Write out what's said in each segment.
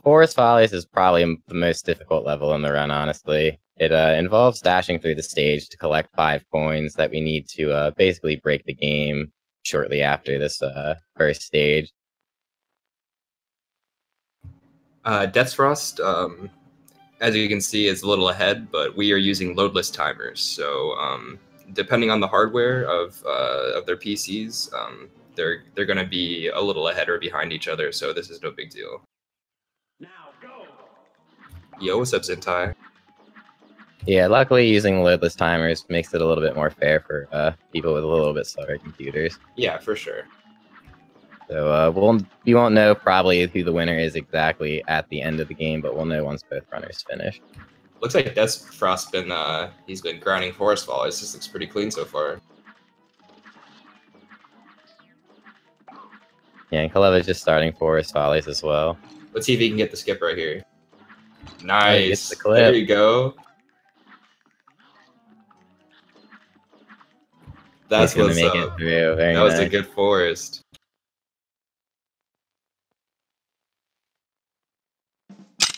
Forest Follies is probably the most difficult level in the run, honestly. It involves dashing through the stage to collect 5 coins that we need to basically break the game shortly after this first stage. DeathsFrost, as you can see, is a little ahead, but we are using loadless timers. So depending on the hardware of their PCs, they're going to be a little ahead or behind each other. So this is no big deal. Now go. Yo, what's up, Zentai? Yeah, luckily using loadless timers makes it a little bit more fair for people with a little bit slower computers. Yeah, for sure. So we won't know probably who the winner is exactly at the end of the game, but we'll know once both runners finish. Looks like DeathsFrost he's been grinding Forest Follies. This looks pretty clean so far. Yeah, and Kaleva's just starting Forest Follies as well. Let's see if he can get the skip right here. Nice. The clip. There you go. That's He's gonna what's make up. it through. Very that was nice. a good forest.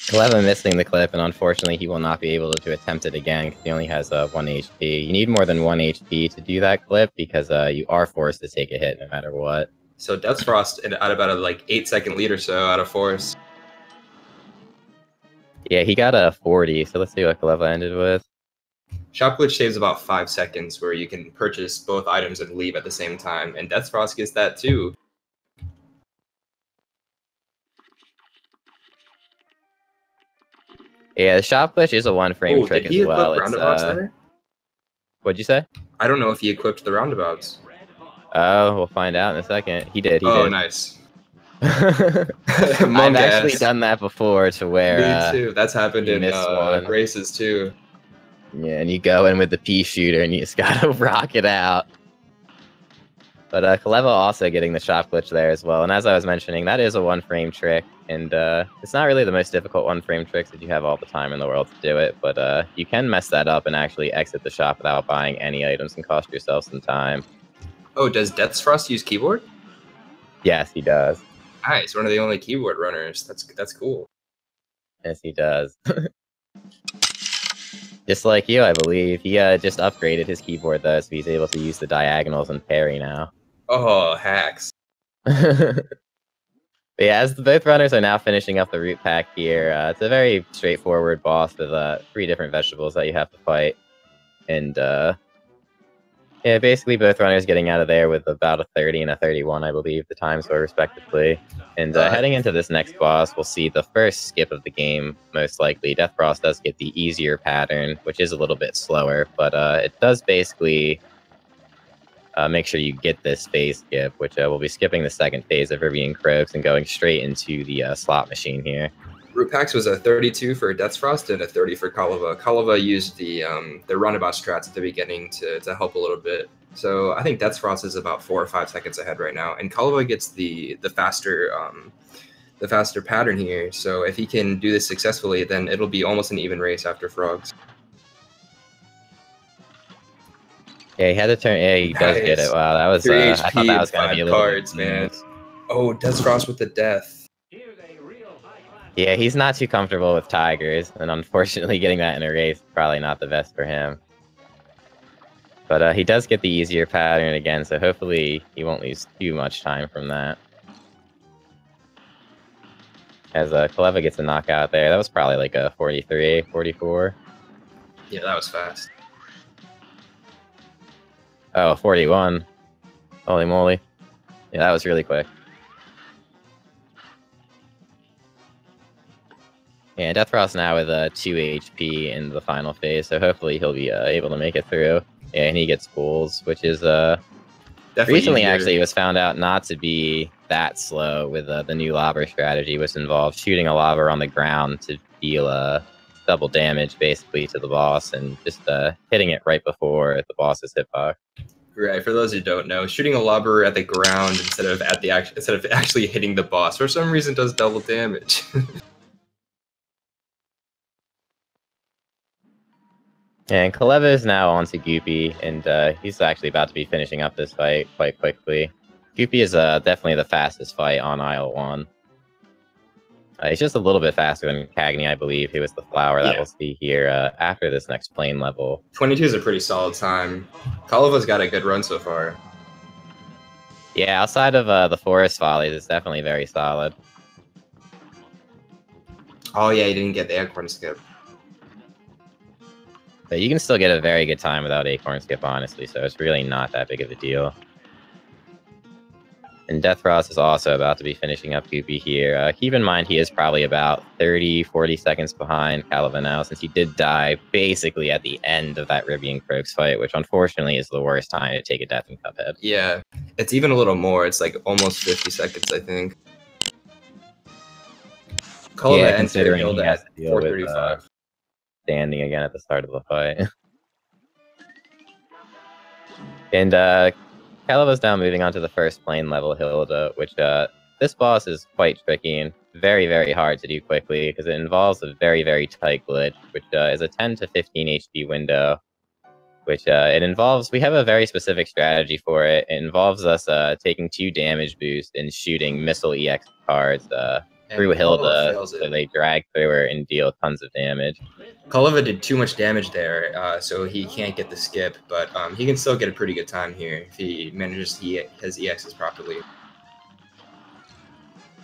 Kaleva missing the clip, and unfortunately he will not be able to attempt it again because he only has 1 HP. You need more than 1 HP to do that clip because you are forced to take a hit no matter what. So DeathsFrost at about a 8-second lead or so out of Forest. Yeah, he got a 40, so let's see what Kaleva ended with. Shop Glitch saves about 5 seconds where you can purchase both items and leave at the same time, and DeathsFrost gets that too. Yeah, the Shop Glitch is a 1-frame trick as well. Roundabouts there? What'd you say? I don't know if he equipped the roundabouts. Oh, we'll find out in a second. He did, he did. Nice. I've actually done that before to where... Me too. That's happened in races too. Yeah, and you go in with the pea shooter and you just gotta rock it out. But Kaleva also getting the Shop Glitch there as well. And as I was mentioning, that is a 1-frame trick. And it's not really the most difficult 1-frame tricks if you have all the time in the world to do it. But you can mess that up and actually exit the shop without buying any items and cost yourself some time. Oh, does DeathsFrost use keyboard? Yes, he does. Nice, one of the only keyboard runners. That's cool. Yes, he does. Just like you, I believe. He just upgraded his keyboard, though, so he's able to use the diagonals and parry now. Oh, hacks. But yeah, as both runners are now finishing up the root pack here, it's a very straightforward boss with 3 different vegetables that you have to fight. And yeah, basically both runners getting out of there with about a 30 and a 31, I believe, the times were respectively. And heading into this next boss, we'll see the first skip of the game, most likely. DeathsFrost does get the easier pattern, which is a little bit slower, but it does basically make sure you get this phase skip, which we'll be skipping the second phase of Rivian Croaks and going straight into the slot machine here. Root packs was a 32 for DeathsFrost and a 30 for Kaleva. Kaleva used the roundabout strats at the beginning to help a little bit. So I think DeathsFrost is about 4 or 5 seconds ahead right now, and Kaleva gets the faster pattern here. So if he can do this successfully, then it'll be almost an even race after Frogs. Yeah, he had to turn. Yeah, he does get it. Wow, that was. 3 HP I thought that was going to be a little cards, man. Oh, DeathsFrost with the death. Yeah, he's not too comfortable with tigers, and unfortunately getting that in a race is probably not the best for him. But he does get the easier pattern again, so hopefully he won't lose too much time from that. As Kaleva gets a knockout there, that was probably like a 43, 44. Yeah, that was fast. Oh, 41. Holy moly. Yeah, that was really quick. Yeah, DeathsFrost now with 2 HP in the final phase, so hopefully he'll be able to make it through. Yeah, and he gets pools, which is recently easier. actually was found out not to be that slow with the new lava strategy, which involves shooting a lava on the ground to deal double damage basically to the boss and just hitting it right before the boss's hitbox. Right. For those who don't know, shooting a lobber at the ground instead of actually hitting the boss for some reason does double damage. And Kaleva is now on to Goopy, and he's actually about to be finishing up this fight quite quickly. Goopy is definitely the fastest fight on Isle 1. He's just a little bit faster than Cagney, I believe, who is the flower that Yeah. we'll see here after this next plane level. 22 is a pretty solid time. Kaleva's got a good run so far. Yeah, outside of the Forest Follies, it's definitely very solid. Oh yeah, he didn't get the acorn skip. But you can still get a very good time without Acorn Skip, honestly, so it's really not that big of a deal. And DeathsFrost is also about to be finishing up Goopy here. Keep in mind he is probably about 30, 40 seconds behind Kaleva now, since he did die basically at the end of that Ribby and Croaks fight, which unfortunately is the worst time to take a death in Cuphead. Yeah, it's even a little more. It's like almost 50 seconds, I think. Kaleva entered Hilda at 4:35. Standing again at the start of the fight. And Kaleva's now moving on to the first plane level Hilda, which this boss is quite tricky and very, very hard to do quickly because it involves a very, very tight glitch, which is a 10 to 15 HP window, which it involves, we have a very specific strategy for it. It involves us taking 2 damage boosts and shooting missile EX cards through Hilda, so they drag through her and deal tons of damage. Kaleva did too much damage there, so he can't get the skip, but he can still get a pretty good time here if he manages his EXs properly.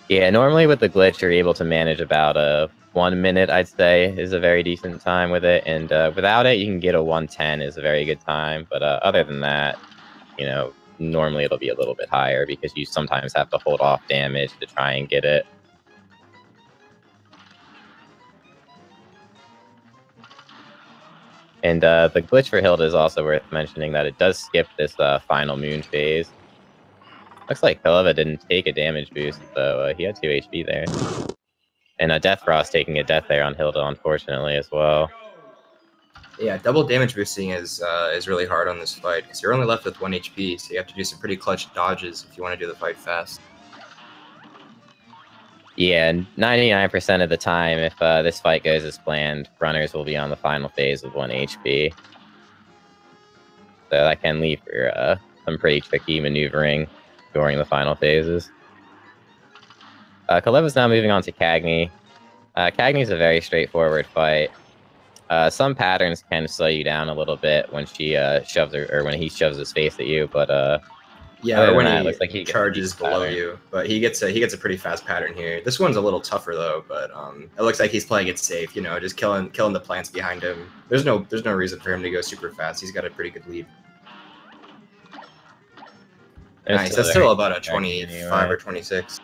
Yeah, normally with the glitch, you're able to manage about a 1 minute, I'd say, is a very decent time with it, and without it, you can get a 110 is a very good time, but other than that, you know, normally it'll be a little bit higher because you sometimes have to hold off damage to try and get it. And the glitch for Hilda is also worth mentioning that it does skip this final moon phase. Looks like Kaleva didn't take a damage boost, so he had 2 HP there. And DeathsFrost taking a death there on Hilda, unfortunately, as well. Yeah, double damage boosting is really hard on this fight, because you're only left with 1 HP, so you have to do some pretty clutch dodges if you want to do the fight fast. Yeah, 99% of the time, if this fight goes as planned, runners will be on the final phase with 1 HP. So that can leave for some pretty tricky maneuvering during the final phases. Kaleva's now moving on to Cagney. Cagney's a very straightforward fight. Some patterns can slow you down a little bit when she shoves her, or when he shoves his face at you, but yeah, or when that, looks like he charges below you. But he gets a pretty fast pattern here. This one's a little tougher though, but it looks like he's playing it safe. You know, just killing the plants behind him. There's no reason for him to go super fast. He's got a pretty good lead. Nice. That's still about a 25 or 26.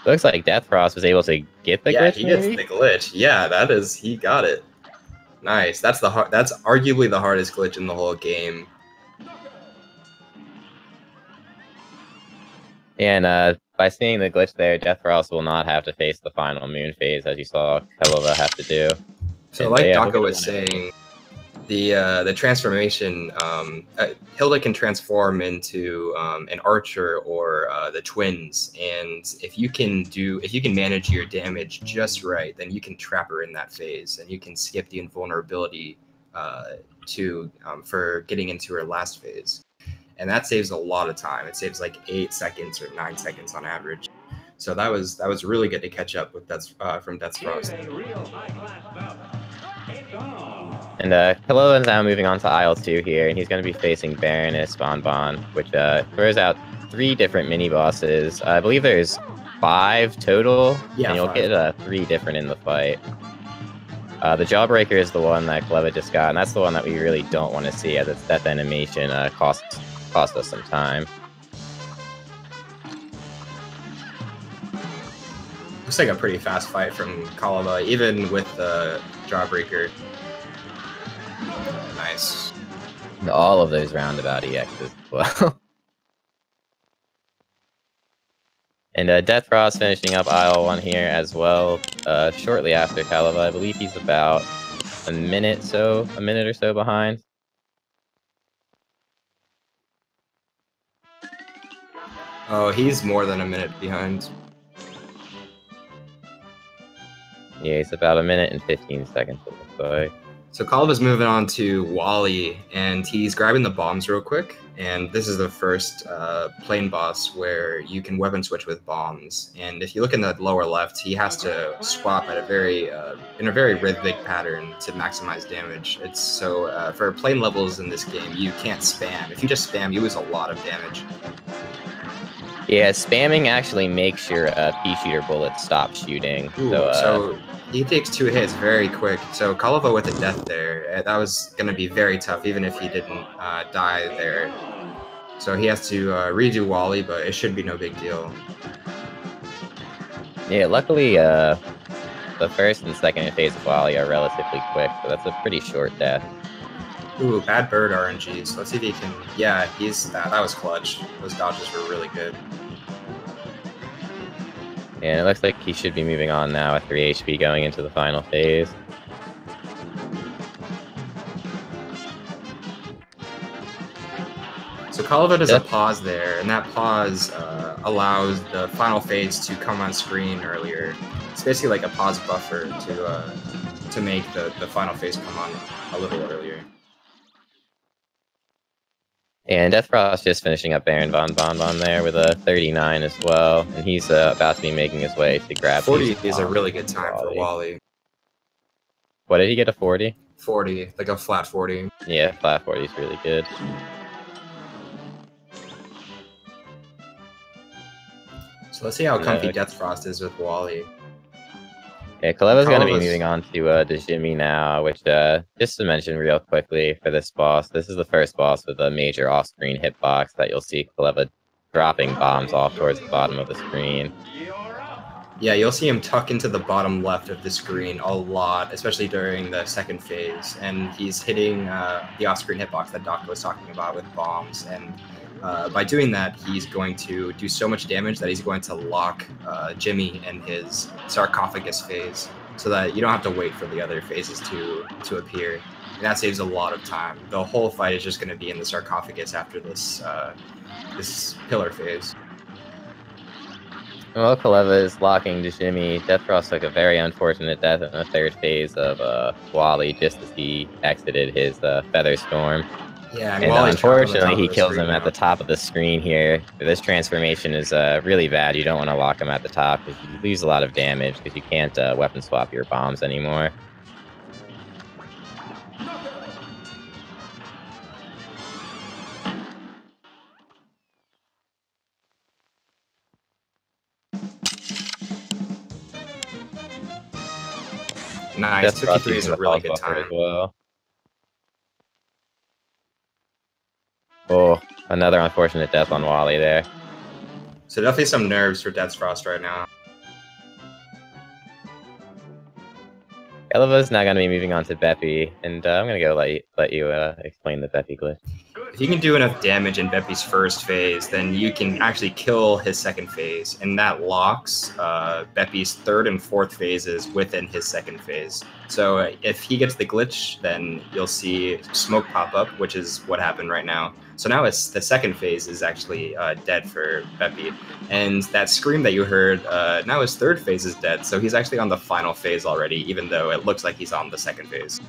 Looks like DeathsFrost was able to get the glitch. Yeah, he gets the glitch. Yeah, he got it. Nice. That's arguably the hardest glitch in the whole game. And by seeing the glitch there, DeathsFrost will not have to face the final moon phase, as you saw Kaleva have to do. So, like Dako was saying, the transformation, Hilda can transform into an archer or the twins, and if you can manage your damage just right, then you can trap her in that phase, and you can skip the invulnerability for getting into her last phase. And that saves a lot of time. It saves like 8 seconds or 9 seconds on average. So that was really good to catch up with from DeathsFrost. And Kaleva is now moving on to Isle 2 here, and he's going to be facing Baroness Bonbon, which throws out 3 different mini-bosses. I believe there's 5 total, and you'll get 3 different in the fight. The Jawbreaker is the one that Kaleva just got, and that's the one that we really don't want to see, as its death animation cost us some time. Looks like a pretty fast fight from Kaleva, even with the Jawbreaker. Nice. And all of those roundabout EXs as well. And DeathsFrost finishing up Isle 1 here as well, shortly after Kaleva. I believe he's about a minute or so behind. Oh, he's more than a minute behind. Yeah, he's about a minute and 15 seconds, it looks like. So Kaleva's moving on to Wally, and he's grabbing the bombs real quick. And this is the first plane boss where you can weapon switch with bombs. And if you look in the lower left, he has to swap at a very in a very rhythmic pattern to maximize damage. It's so for plane levels in this game, you can't spam. If you just spam, you lose a lot of damage. Yeah, spamming actually makes your pea shooter bullets stop shooting. Ooh, so he takes 2 hits very quick. So Kaleva with the death there, that was going to be very tough, even if he didn't die there. So he has to redo Wally, but it should be no big deal. Yeah, luckily the first and second phase of Wally are relatively quick, so that's a pretty short death. Ooh, bad bird RNG. So let's see if he can... Yeah, that was clutch. Those dodges were really good. And it looks like he should be moving on now with 3 HP going into the final phase. So Kaleva does a pause there, and that pause allows the final phase to come on screen earlier. It's basically like a pause buffer to make the final phase come on a little earlier. And DeathsFrost just finishing up Baron Von Bonbon there with a 39 as well, and he's about to be making his way to grab 40 is a really good time for Wally. What did he get, a 40? 40, like a flat 40. Yeah, flat 40 is really good. So let's see how comfy DeathsFrost is with Wally. Yeah, Kaleva's going to be moving on to Jimmy now, which, just to mention real quickly for this boss, this is the first boss with a major off-screen hitbox that you'll see Kaleva dropping bombs off towards the bottom of the screen. Yeah, you'll see him tuck into the bottom left of the screen a lot, especially during the second phase, and he's hitting the off-screen hitbox that Doc was talking about with bombs, and by doing that, he's going to do so much damage that he's going to lock Jimmy in his sarcophagus phase, so that you don't have to wait for the other phases to appear. And that saves a lot of time. The whole fight is just going to be in the sarcophagus after this this pillar phase. Well, Kaleva is locking Jimmy. DeathsFrost took a very unfortunate death in the third phase of Wally just as he exited his Feather Storm. Yeah, and unfortunately, he kills him at the top of the screen here. This transformation is really bad. You don't want to lock him at the top because you lose a lot of damage because you can't weapon swap your bombs anymore. Nice, 53 is a really good time. Well. Oh, another unfortunate death on Wally there. So definitely some nerves for DeathsFrost right now. Kaleva's now going to be moving on to Beppy, and I'm going to go let you explain the Beppy glitch. If you can do enough damage in Beppy's first phase, then you can actually kill his second phase, and that locks Beppy's third and fourth phases within his second phase. So if he gets the glitch, then you'll see smoke pop up, which is what happened right now. So now the second phase is actually dead for Beppy. And that scream that you heard, now his third phase is dead. So he's actually on the final phase already, even though it looks like he's on the second phase.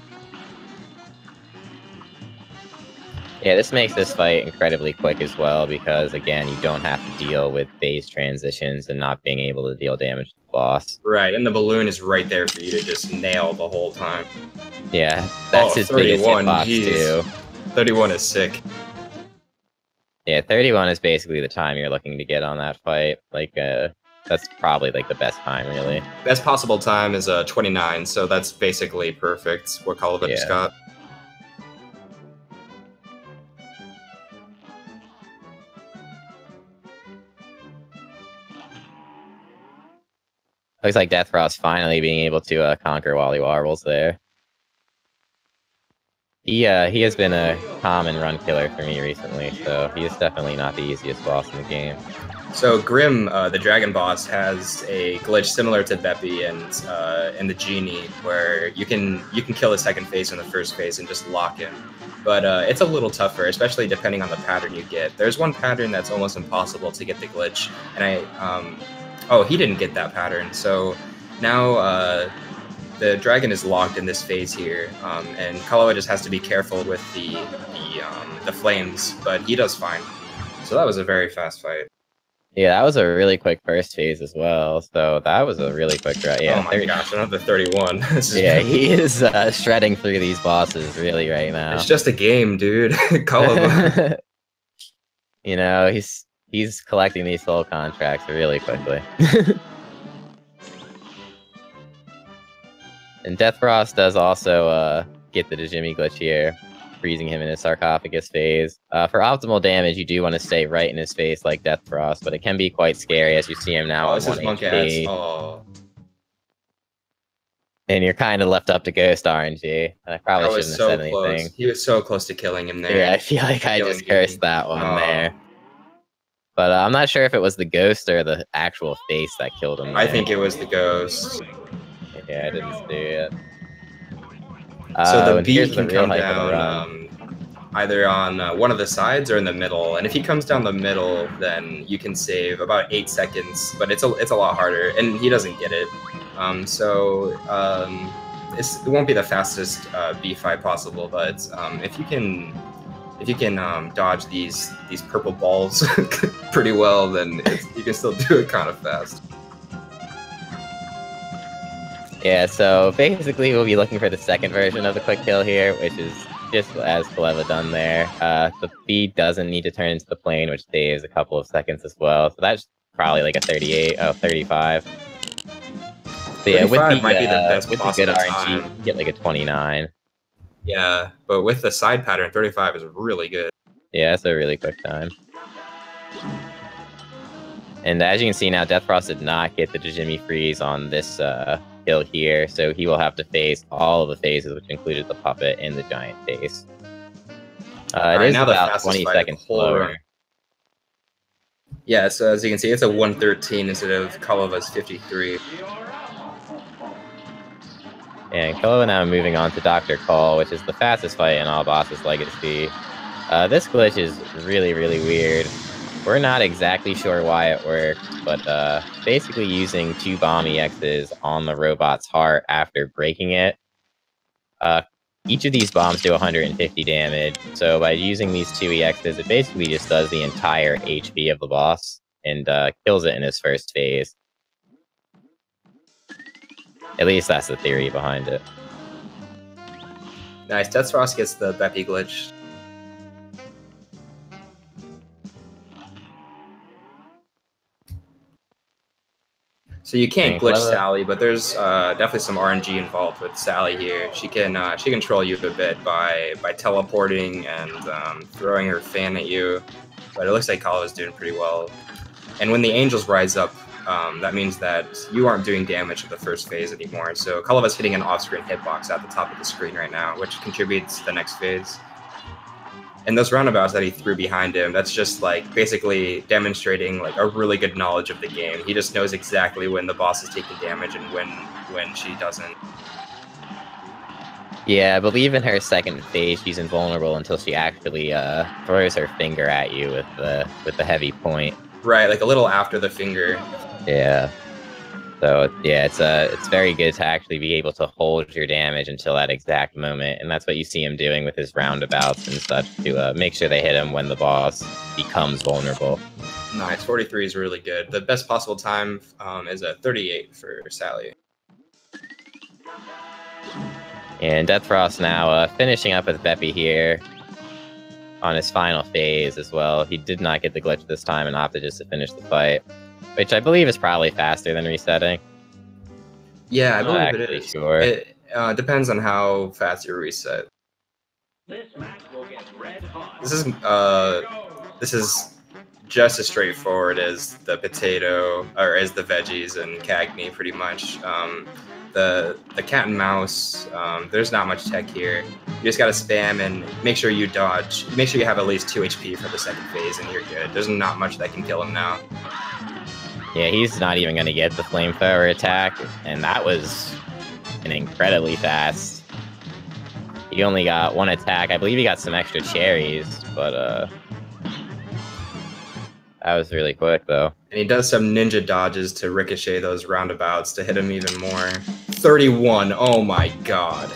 Yeah, this makes this fight incredibly quick as well because, again, you don't have to deal with phase transitions and not being able to deal damage to the boss. Right, and the balloon is right there for you to just nail the whole time. Yeah, that's his biggest hitbox, too. 31 is sick. Yeah, 31 is basically the time you're looking to get on that fight. Like, that's probably, like, the best time, really. Best possible time is 29, so that's basically perfect, what Kaleva just got. Looks like DeathsFrost finally being able to conquer Wally Warbles there. He has been a common run killer for me recently, so he is definitely not the easiest boss in the game. So Grim, the dragon boss, has a glitch similar to Beppy and the Genie, where you can kill the second phase in the first phase and just lock him. But it's a little tougher, especially depending on the pattern you get. There's one pattern that's almost impossible to get the glitch, and oh, he didn't get that pattern. So now the dragon is locked in this phase here, and Kaleva just has to be careful with the flames, but he does fine. So that was a very fast fight. Yeah, that was a really quick first phase as well. So that was a really quick run. Yeah, oh my gosh, another 31. Yeah, he is shredding through these bosses really right now. It's just a game, dude. Kaleva. You know, he's collecting these soul contracts really quickly. And DeathsFrost does also get the Djimmi glitch here, freezing him in his sarcophagus phase. For optimal damage, you do want to stay right in his face like DeathsFrost, but it can be quite scary as you see him now on 1 HP. Oh. And you're kind of left up to Ghost RNG. I probably shouldn't have said anything. He was so close to killing him there. Yeah, I feel like I just cursed that one there. But I'm not sure if it was the ghost or the actual face that killed him. I think it was the ghost. Yeah, I didn't see it. So the beat can come down either on one of the sides or in the middle. And if he comes down the middle, then you can save about 8 seconds. But it's a lot harder, and he doesn't get it. It won't be the fastest B fight possible. But if you can dodge these purple balls pretty well, then you can still do it kind of fast. Yeah, so basically we'll be looking for the second version of the quick kill here, which is just as Kaleva done there. The feed doesn't need to turn into the plane, which saves a couple of seconds as well. So that's probably like a 35. So yeah, with the, might be the best with the good RNG, you get like a 29. Yeah, but with the side pattern, 35 is really good. Yeah, that's a really quick time. And as you can see now, DeathsFrost did not get the Djimmi freeze on this kill here, so he will have to face all of the phases, which included the puppet and the giant face. It is now about 20 seconds slower. Yeah, so as you can see, it's a 113 instead of Kaleva's 53. And Kaleva now moving on to Dr. Call, which is the fastest fight in all Boss's Legacy. This glitch is really, really weird. We're not exactly sure why it worked, but basically using 2 bomb EXs on the robot's heart after breaking it. Each of these bombs do 150 damage, so by using these 2 EXs, it basically just does the entire HP of the boss and kills it in his first phase. At least that's the theory behind it. Nice, DeathsFrost gets the Beppy glitch. So you can't glitch Sally, but there's definitely some RNG involved with Sally here. She can troll you a bit by teleporting and throwing her fan at you, but it looks like Kaleva's doing pretty well. And when the angels rise up, that means that you aren't doing damage to the first phase anymore. So Kaleva's hitting an off-screen hitbox at the top of the screen right now, which contributes to the next phase. And those roundabouts that he threw behind him, that's just like basically demonstrating like a really good knowledge of the game. He just knows exactly when the boss is taking damage and when she doesn't. Yeah, I believe in her second phase, she's invulnerable until she actually throws her finger at you with the heavy point. Right, like a little after the finger. Yeah. So yeah, it's very good to actually be able to hold your damage until that exact moment, and that's what you see him doing with his roundabouts and such to make sure they hit him when the boss becomes vulnerable. Nice, 43 is really good. The best possible time is a 38 for Sally. And DeathsFrost now finishing up with Beppy here on his final phase as well. He did not get the glitch this time and opted just to finish the fight, which I believe is probably faster than resetting. Yeah, I believe it is. Sure. It depends on how fast you reset. This is just as straightforward as the potato, or as the veggies and Cagney, pretty much. The cat and mouse, there's not much tech here. You just gotta spam and make sure you dodge. Make sure you have at least 2 HP for the second phase and you're good. There's not much that can kill him now. Yeah, he's not even gonna get the flamethrower attack, and that was an incredibly fast. He only got 1 attack. I believe he got some extra cherries, but that was really quick though. And he does some ninja dodges to ricochet those roundabouts to hit him even more. 31. Oh my god.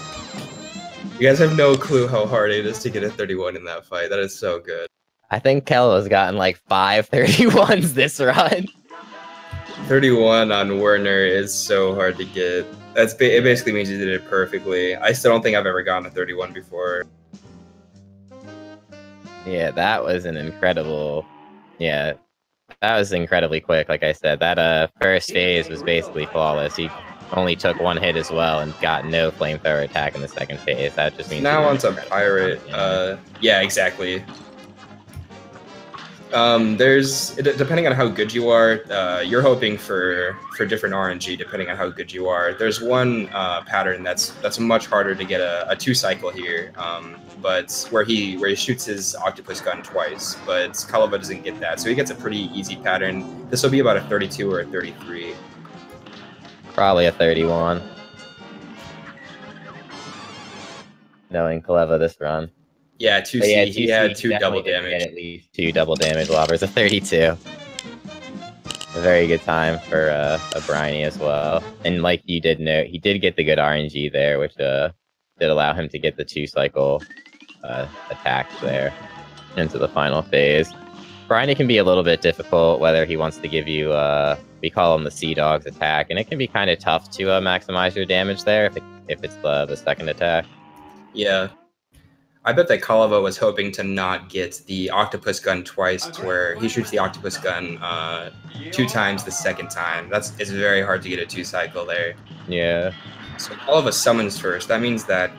You guys have no clue how hard it is to get a 31 in that fight. That is so good. I think Kaleva's gotten like 5 31s this run. 31 on Werner is so hard to get. It basically means you did it perfectly. I still don't think I've ever gotten a 31 before. Yeah, that was an incredible... Yeah, that was incredibly quick, like I said. That first phase was basically flawless. He only took 1 hit as well and got no flamethrower attack in the second phase. That just means... Now onto Pirate. Yeah, exactly. Depending on how good you are, you're hoping for different RNG depending on how good you are. There's one pattern that's much harder to get a 2-cycle here, but where he shoots his octopus gun twice, but Kaleva doesn't get that, so he gets a pretty easy pattern. This will be about a 32 or a 33. Probably a 31. Knowing Kaleva this run. Yeah, 2C. He had 2 double damage. At least 2 double damage lobbers, a 32. A very good time for a Briny as well. And like you did note, he did get the good RNG there, which did allow him to get the 2-cycle attacks there into the final phase. Briny can be a little bit difficult, whether he wants to give you, we call him the Sea Dogs attack, and it can be kind of tough to maximize your damage there if it's the second attack. Yeah. I bet that Kaleva was hoping to not get the octopus gun twice, where he shoots the octopus gun 2 times the second time. It's very hard to get a 2-cycle there. Yeah. So Kaleva summons first. That means that,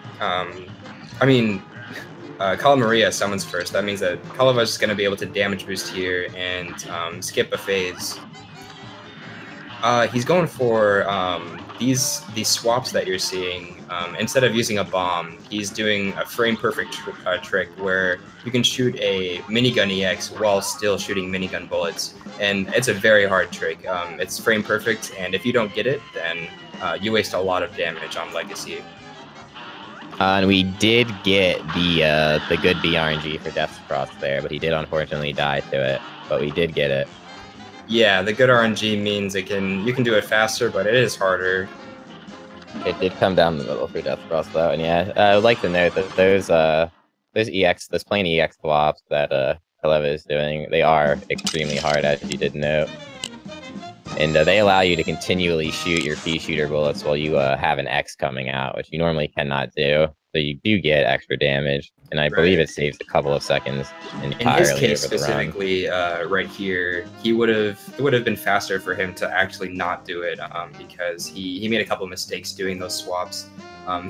Kala Maria summons first. That means that Kaleva is going to be able to damage boost here and skip a phase. He's going for these swaps that you're seeing. Instead of using a bomb, he's doing a frame perfect trick where you can shoot a minigun EX while still shooting minigun bullets, and it's a very hard trick. It's frame perfect, and if you don't get it, then you waste a lot of damage on Legacy. And we did get the good BRNG for DeathsFrost there, but he did unfortunately die to it. But we did get it. Yeah, the good RNG means you can do it faster, but it is harder. It did come down the middle for DeathsFrost though, and yeah, I would like to note that those plain EX swaps that Kaleva is doing, they are extremely hard, as you did note. And they allow you to continually shoot your pea shooter bullets while you have an X coming out, which you normally cannot do. So you do get extra damage, and I believe it saves a couple of seconds entirely. In his case specifically, right here, it would have been faster for him to actually not do it because he made a couple of mistakes doing those swaps.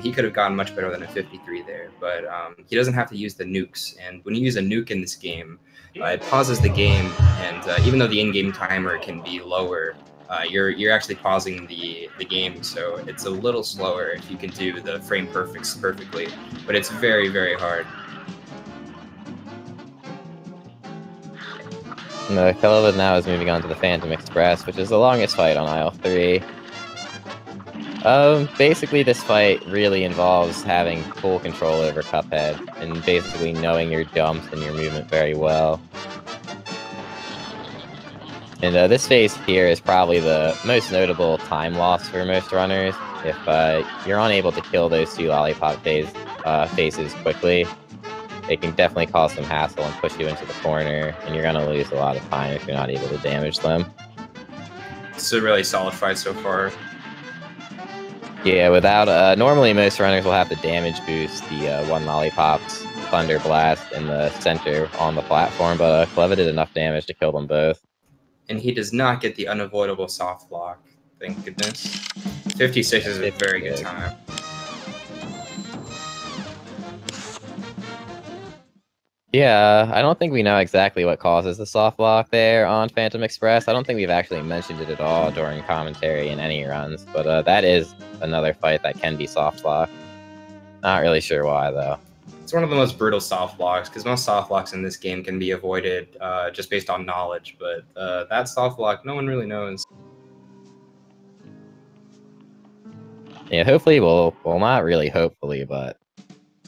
He could have gotten much better than a 53 there, but he doesn't have to use the nukes. And when you use a nuke in this game, it pauses the game, and even though the in-game timer can be lower, you're actually pausing the game, so it's a little slower if you can do the frame perfects perfectly, but it's very, very hard. Kaleva now is moving on to the Phantom Express, which is the longest fight on aisle 3. Basically this fight really involves having full control over Cuphead, and basically knowing your jumps and your movement very well. And this phase here is probably the most notable time loss for most runners. If you're unable to kill those 2 lollipop faces quickly, it can definitely cause some hassle and push you into the corner, and you're going to lose a lot of time if you're not able to damage them. It's a really solid fight so far. Yeah, without... normally most runners will have to damage boost the 1 lollipop's Thunder Blast in the center on the platform, but Kaleva did enough damage to kill them both. And he does not get the unavoidable soft block. Thank goodness. 56 is a very good time. Yeah, I don't think we know exactly what causes the soft block there on Phantom Express. I don't think we've actually mentioned it at all during commentary in any runs, but that is another fight that can be soft block. Not really sure why, though. It's one of the most brutal soft blocks, because most soft blocks in this game can be avoided just based on knowledge, but that soft block, no one really knows. Yeah, hopefully well, not really hopefully, but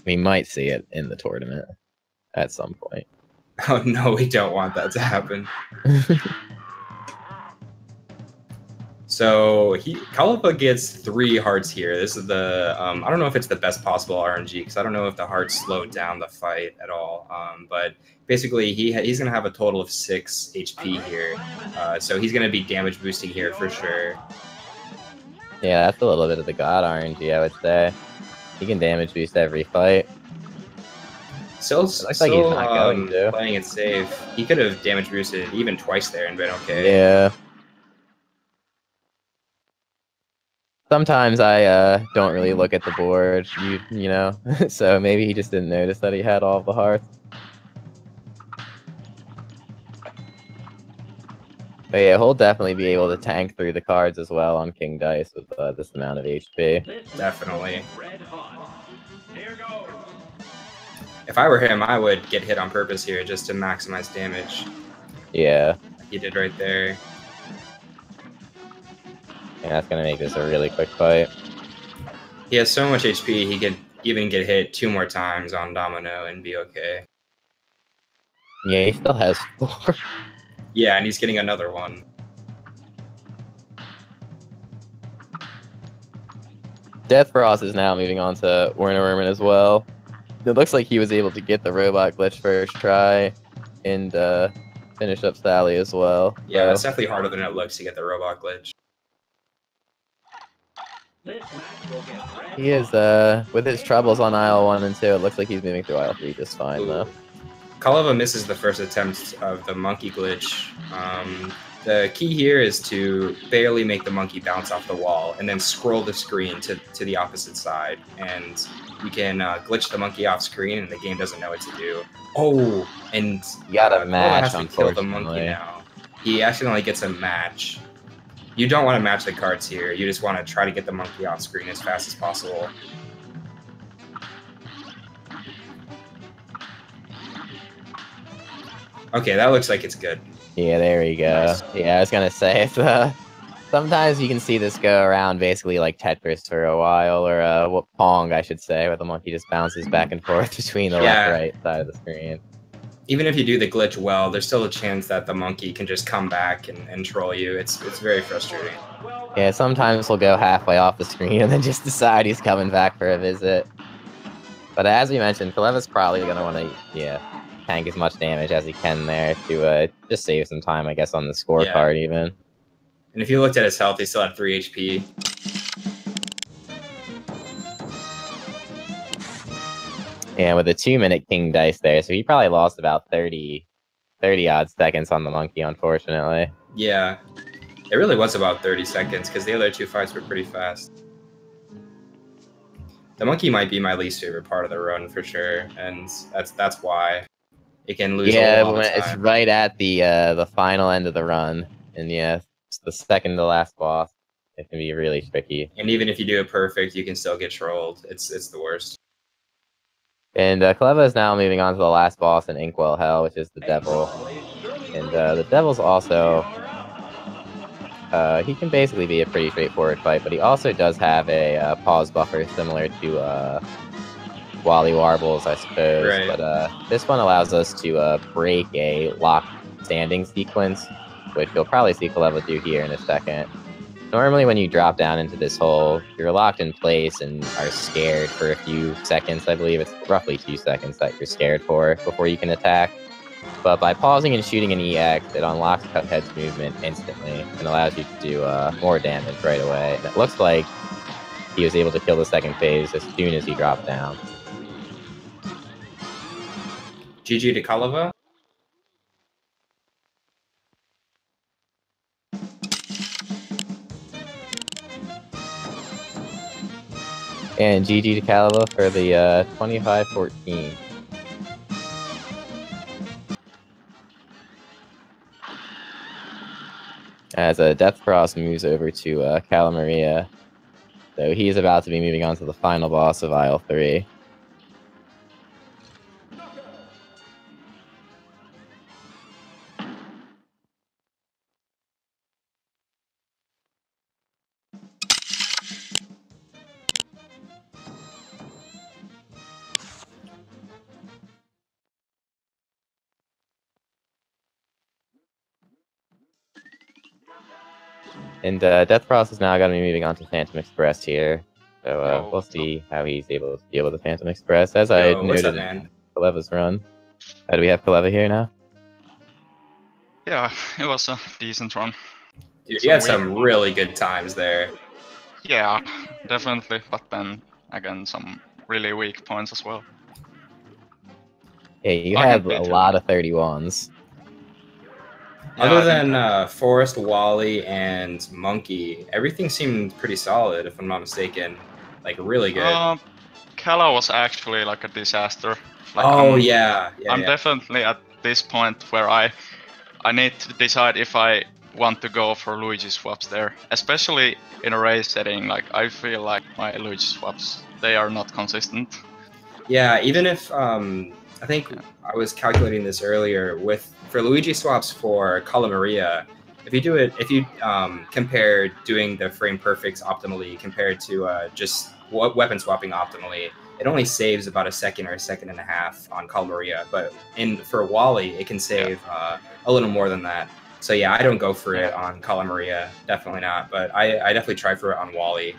we might see it in the tournament at some point. Oh no, we don't want that to happen. So Kaleva gets 3 hearts here. This is the I don't know if it's the best possible RNG because I don't know if the hearts slow down the fight at all. But basically he's gonna have a total of 6 HP here, so he's gonna be damage boosting here for sure. Yeah, that's a little bit of the god RNG, I would say. He can damage boost every fight. Still, Like he's not going to. playing it safe. He could have damage boosted even twice there and been okay. Yeah. Sometimes I don't really look at the board, you know, so maybe he just didn't notice that he had all of the hearts. But yeah, he'll definitely be able to tank through the cards as well on King Dice with this amount of HP. Definitely. If I were him, I would get hit on purpose here just to maximize damage. Yeah. He did right there. And that's gonna make this a really quick fight. He has so much HP, he could even get hit 2 more times on Domino and be okay. Yeah, he still has 4. Yeah, and he's getting another one. DeathsFrost is now moving on to Werner as well. It looks like he was able to get the robot glitch first try and finish up Sally as well. Yeah, so. it's definitely harder than it looks to get the robot glitch. He is, with his troubles on aisle 1 and 2, it looks like he's moving through aisle 3 just fine, though. Kaleva misses the first attempt of the monkey glitch. The key here is to barely make the monkey bounce off the wall and then scroll the screen to the opposite side. And you can glitch the monkey off screen and the game doesn't know what to do. Oh, and you got a match, has to kill the monkey now. He accidentally gets a match. You don't want to match the cards here. You just want to try to get the monkey off screen as fast as possible. Okay, that looks like it's good. Yeah, there we go. Nice. Yeah, I was gonna say, sometimes you can see this go around basically like Tetris for a while, or Pong, I should say, where the monkey just bounces back and forth between the left-right side of the screen. Even if you do the glitch well, there's still a chance that the monkey can just come back and troll you. It's very frustrating. Yeah, sometimes he'll go halfway off the screen and then just decide he's coming back for a visit. But as we mentioned, Kaleva's probably going to want to, tank as much damage as he can there to just save some time, I guess, on the scorecard even. And if you looked at his health, he still had 3 HP. Yeah, with a 2-minute King Dice there, so he probably lost about 30 odd seconds on the monkey, unfortunately. Yeah, it really was about 30 seconds, because the other 2 fights were pretty fast. The monkey might be my least favorite part of the run for sure, and that's why. It can lose a lot of time. It's right at the final end of the run, and it's the second to last boss. It can be really tricky. And even if you do it perfect, you can still get trolled. It's the worst. And Kaleva is now moving on to the last boss in Inkwell Hell, which is the Devil. And the Devil's also... he can basically be a pretty straightforward fight, but he also does have a pause buffer similar to Wally Warbles, I suppose. Right. But this one allows us to break a locked standing sequence, which you'll probably see Kaleva do here in a second. Normally when you drop down into this hole, you're locked in place and are scared for a few seconds. I believe it's roughly 2 seconds that you're scared for before you can attack. But by pausing and shooting an EX, it unlocks Cuphead's movement instantly and allows you to do more damage right away. And it looks like he was able to kill the second phase as soon as he dropped down. GG to Kaleva. And GG to Kaleva for the 25-14. As DeathsFrost moves over to Calamaria. So he's about to be moving on to the final boss of Aisle 3. And DeathsFrost is now going to be moving on to Phantom Express here. So we'll so see how he's able to deal with the Phantom Express. As I Yo, what's up, noted man? in Kaleva's run. Do we have Kaleva here now? yeah, it was a decent run. Dude, you had some really good times there. Yeah, definitely. But then again, some really weak points as well. Yeah, you I had can a beat lot of 31s. Yeah, Other I think than Forest, Wally, and Monkey, everything seemed pretty solid, if I'm not mistaken. Like, really good. Kala was actually like a disaster. Like Oh, yeah. I'm definitely at this point where I need to decide if I want to go for Luigi swaps there, especially in a race setting. Like I feel like my Luigi swaps, they are not consistent. Yeah, even if I think Yeah. I was calculating this earlier for Luigi swaps for Maria, if you compare doing the frame perfects optimally compared to just weapon swapping optimally, it only saves about a second or a second and a half on Maria. But for Wally, it can save a little more than that. So yeah, I don't go for it on Maria, definitely not. But I definitely try for it on Wally.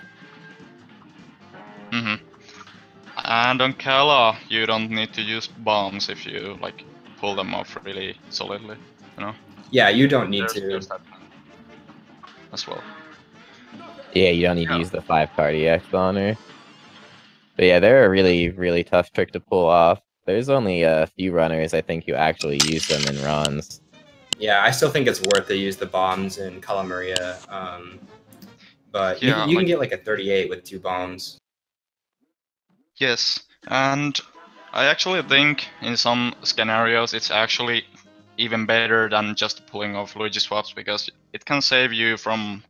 And on Kala, you don't need to use bombs if you like pull them off really solidly, you know. Yeah, you don't need to. There's that as well. Yeah, you don't need to use the 5 cardiacs on her. But yeah, they're a really, really tough trick to pull off. There's only a few runners, I think, who actually use them in runs. Yeah, I still think it's worth to use the bombs in Maria. But Yeah, you can get like a 38 with 2 bombs. Yes, and I actually think in some scenarios it's actually even better than just pulling off Luigi swaps because it can save you from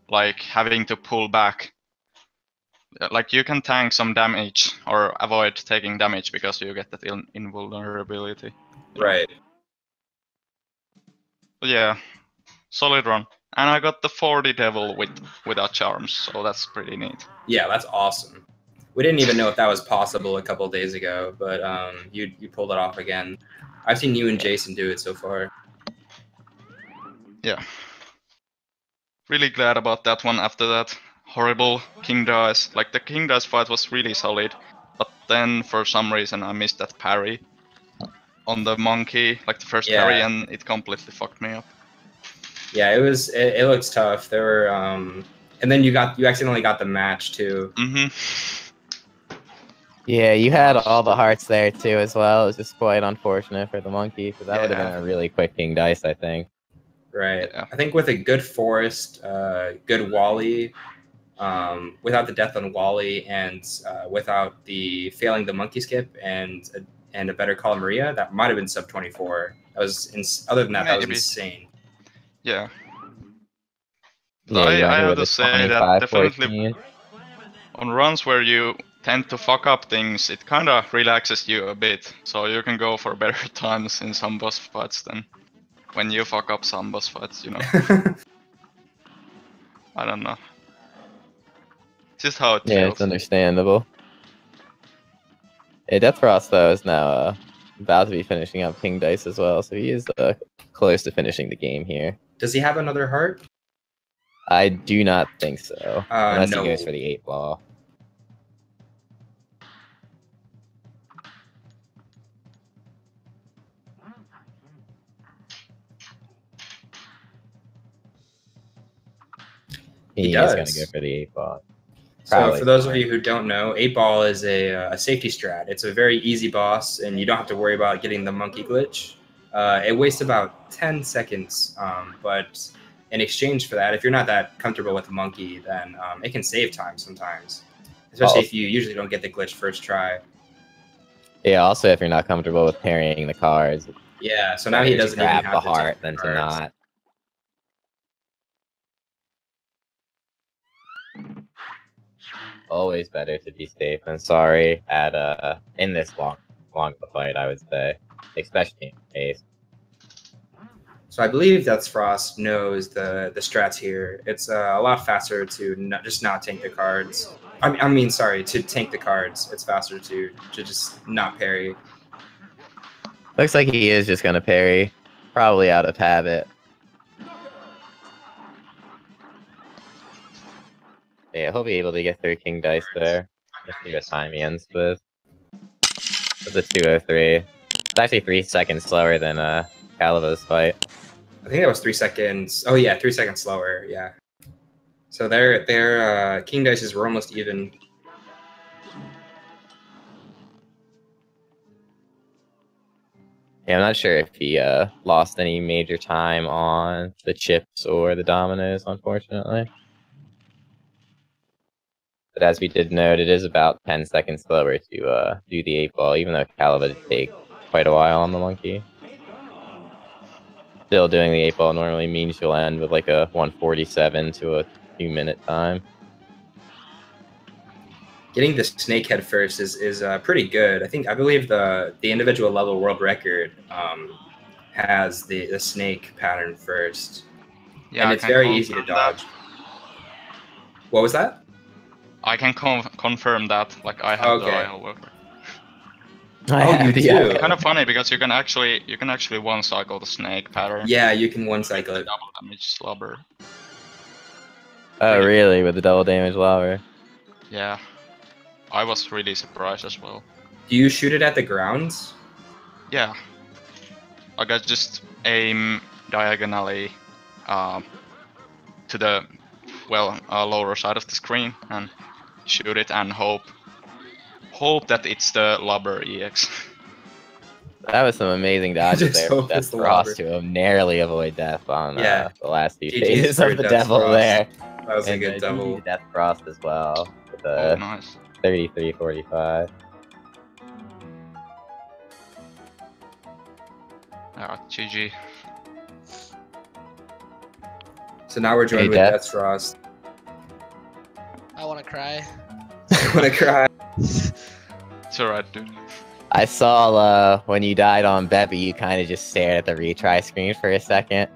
like having to pull back. Like you can tank some damage or avoid taking damage because you get that invulnerability. Right. But yeah, solid run. And I got the 40 devil without charms, so that's pretty neat. Yeah, that's awesome. We didn't even know if that was possible a couple days ago, but you pulled it off again. I've seen you and Jason do it so far. Yeah. Really glad about that one after that horrible King Dice. Like the King Dice fight was really solid, but then for some reason I missed that parry on the monkey, like the first parry, and it completely fucked me up. Yeah, it looks tough. There were and then you accidentally got the match too. Yeah, you had all the hearts there too as well. It was just quite unfortunate for the monkey because that would have been a really quick King Dice, I think. Right. Yeah. I think with a good Forest, good Wally, without the death on Wally, and without the failing the monkey skip and a better Maria, that might have been sub 24. That was other than that, that was insane. Yeah. Yeah, I have to say that definitely 14. on runs where you tend to fuck up things, it kind of relaxes you a bit, so you can go for better times in some boss fights than when you fuck up some boss fights, you know. I don't know. It's just how it feels. Yeah, it's understandable. Yeah, DeathsFrost though is now about to be finishing up King Dice as well, so he is close to finishing the game here. Does he have another heart? I do not think so, unless no. he goes for the 8 ball. He is going does. to go for the 8 ball. So for those of you who don't know, 8 ball is a safety strat. It's a very easy boss, and you don't have to worry about getting the monkey glitch. It wastes about 10 seconds, but in exchange for that, if you're not that comfortable with the monkey, then it can save time sometimes, especially if you usually don't get the glitch first try. Yeah, also if you're not comfortable with parrying the cards. Yeah, so now he doesn't even have the to heart take than the to cards. not. Always better to be safe than sorry at in this long of a fight, I would say, especially in pace. So I believe DeathsFrost knows the strats here. It's a lot faster to not tank the cards. I mean, sorry, to tank the cards. It's faster to just not parry. Looks like he is just gonna parry, probably out of habit. Yeah, he'll be able to get through King Dice there. Let's see what time he ends with. It's a 2:03. It's actually 3 seconds slower than Kaleva's fight. I think that was 3 seconds. Oh yeah, 3 seconds slower. Yeah. So their King Dices were almost even. Yeah, I'm not sure if he lost any major time on the chips or the dominoes, unfortunately. But as we did note, it is about 10 seconds slower to do the 8-ball, even though Kaleva did take quite a while on the monkey. Still doing the 8-ball normally means you'll end with like a 1:47 to a 2-minute time. Getting the snake head first is pretty good. I believe the individual level world record has the snake pattern first, Yeah, and I it's can very easy to confirm that. dodge. What was that? I can confirm that. Like I have the Okay. IL worker. Oh, you do? Kind of funny because you can actually one cycle the snake pattern. Yeah, you can one cycle it. Double damage slobber. Oh, Pretty- really? With the double damage lava? Yeah, I was really surprised as well. Do you shoot it at the ground? Yeah, like I just aim diagonally to the lower side of the screen and shoot it and hope that it's the Lubber EX. That was some amazing dodges Just there hope for it's the DeathsFrost lobber. to narrowly avoid death on Yeah. the last few GG's phases for of the devil DeathsFrost. there. That was a And good double. GG to DeathsFrost as well with Oh, a nice. 33-45. GG. So now we're joined Hey, with Death. DeathsFrost. I want to cry. I wanna cry. It's alright, dude. I saw when you died on Bebby, you kind of just stared at the retry screen for a second.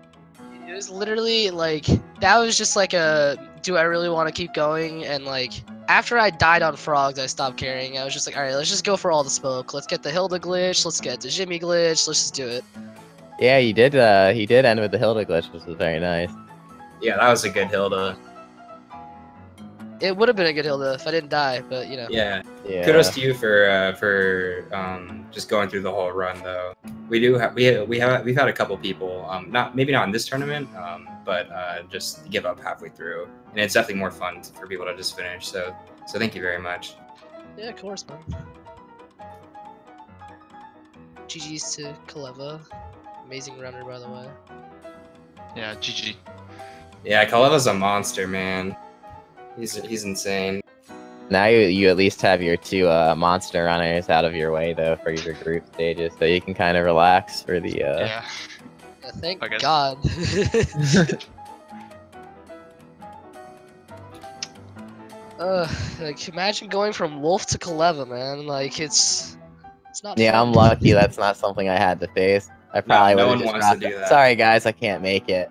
It was literally like, that was just like a, do I really want to keep going? And like, after I died on Frogs, I stopped caring. I was just like, alright, let's just go for all the smoke. Let's get the Hilda glitch, let's get the Jimmy glitch, let's just do it. Yeah, he did end with the Hilda glitch, which was very nice. Yeah, that was a good Hilda. It would have been a good Hilda if I didn't die, but you know. Yeah. Yeah. Kudos to you for just going through the whole run though. We've had a couple people maybe not in this tournament but just give up halfway through, and it's definitely more fun for people to just finish. So thank you very much. Yeah, of course, man. GG's to Kaleva. Amazing runner, by the way. Yeah, GG. Yeah, Kaleva's a monster, man. He's insane. Now you at least have your two monster runners out of your way though for your group stages, so you can kind of relax for the. Yeah. Yeah, thank I guess. God. Like imagine going from Wolf to Kaleva, man. Like it's not. Yeah, fun. I'm lucky that's not something I had to face. I probably no would one have wants just to dropped do out. that. Sorry guys, I can't make it.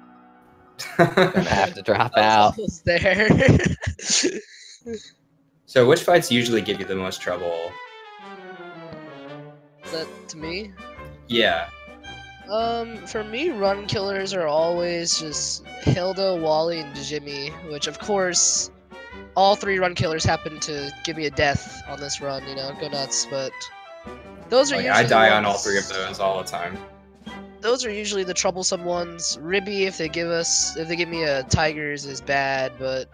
Gonna have to drop out. I was there. So which fights usually give you the most trouble? Is that to me? Yeah. For me, run killers are always just Hilda, Wally, and Jimmy, which of course, all three run killers happen to give me a death on this run, you know, go nuts, but those are Like, usually I die the on all ones- three of those all the time. Those are usually the troublesome ones. Ribby, if they give me a Tigers, is bad, but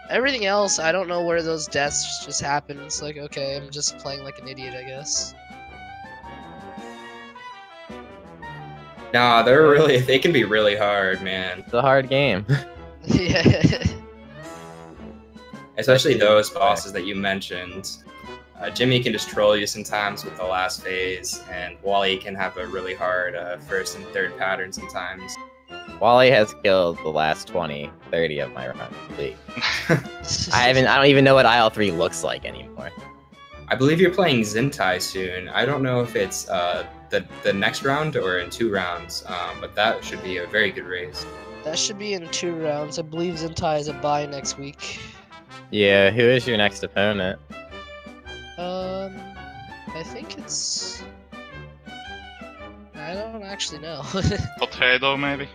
everything else, I don't know where those deaths just happen. It's like, okay, I'm just playing like an idiot, I guess. Nah, they can be really hard, man. It's a hard game. Yeah. Especially those bosses that you mentioned. Jimmy can just troll you sometimes with the last phase, and Wally can have a really hard first and third pattern sometimes. Wally has killed the last 20, 30 of my run complete. I don't even know what IL3 looks like anymore. I believe you're playing Zintai soon. I don't know if it's the next round or in 2 rounds, but that should be a very good race. That should be in 2 rounds. I believe Zintai is a bye next week. Yeah, who is your next opponent? I think it's... I don't actually know. Potato, maybe?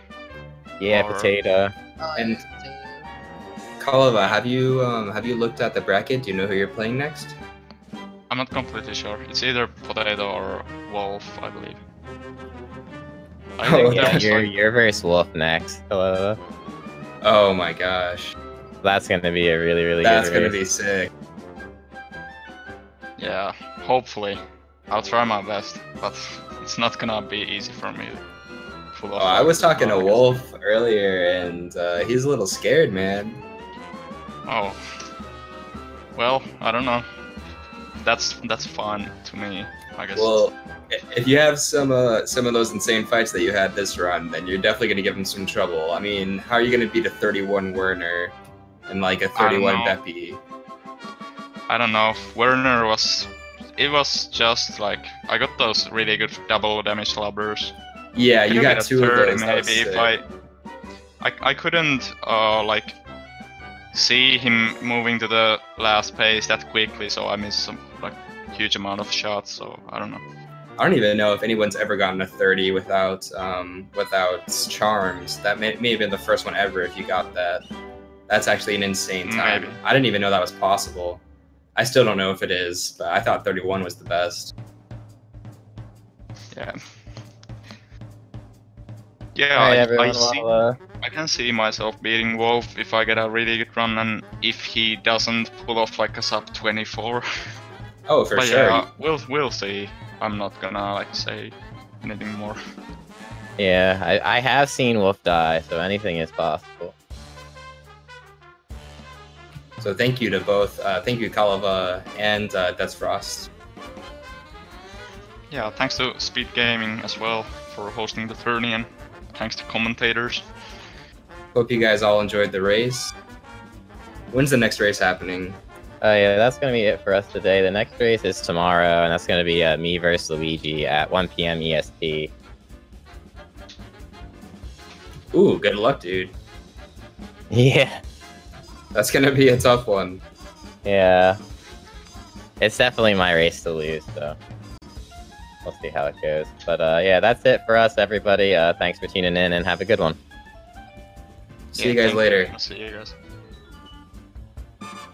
Yeah, Or- Potato. And Kaleva, have you looked at the bracket? Do you know who you're playing next? I'm not completely sure. It's either Potato or Wolf, I believe. I think Yeah, there's, like, you're versus Wolf next. Hello. Oh my gosh, That's gonna be a really that's good gonna race. be sick. yeah, hopefully. I'll try my best, but it's not gonna be easy for me. Full of Oh, I was talking to luck. Wolf earlier, and he's a little scared, man. Oh. Well, I don't know. That's fun to me, I guess. Well, if you have some of those insane fights that you had this run, then you're definitely gonna give him some trouble. I mean, how are you gonna beat a 31 Werner and like a 31 Beppy? I don't know. Werner was. It was just like I got those really good double damage lubbers. Yeah, you got Maybe two of 30 those. maybe if I couldn't like see him moving to the last phase that quickly, so I missed some like huge amount of shots. So I don't know. I don't even know if anyone's ever gotten a 30 without charms. That may have been the first one ever. If you got that, that's actually an insane time. Maybe. I didn't even know that was possible. I still don't know if it is, but I thought 31 was the best. Yeah. Yeah, Alright, I everyone. see. Well, I can see myself beating Wolf if I get a really good run, and if he doesn't pull off like a sub 24. Oh, for But sure. yeah, we'll see. I'm not gonna like say anything more. yeah, I have seen Wolf die, so anything is possible. So thank you to both. Thank you, Kaleva and DeathsFrost. Yeah, thanks to Speed Gaming as well for hosting the tourney, and thanks to commentators. Hope you guys all enjoyed the race. When's the next race happening? Yeah, that's gonna be it for us today. The next race is tomorrow, and that's gonna be me versus Luigi at 1 p.m. EST. Ooh, good luck, dude. Yeah, That's gonna be a tough one. yeah. It's definitely my race to lose, so we'll see how it goes. But yeah, that's it for us, everybody. Thanks for tuning in, and have a good one. See you guys later. I'll see you guys.